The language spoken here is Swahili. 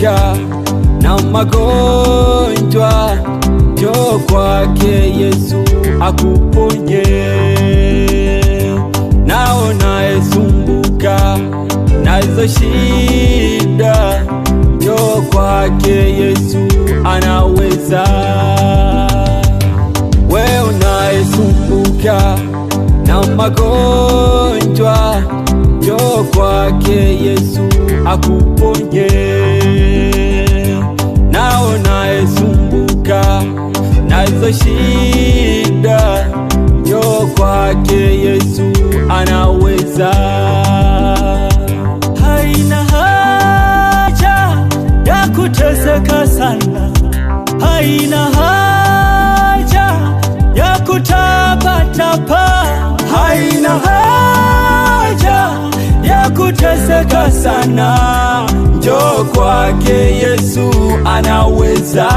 unayesumbuka na magonjwa, njoo kwake Yesu akuponye. Na unayesumbuka na hizo shida, njoo kwake Yesu anaweza. We unayesumbuka na magonjwa, njoo kwake Yesu akuponye. Na unayesumbuka na hizo shida, njoo kwake Yesu anaweza. Haina haja ya kuteseka sana, haina haja ya kutapatapa, haina haja ya kuteseka sana, Njoo kwake Yesu anaweza.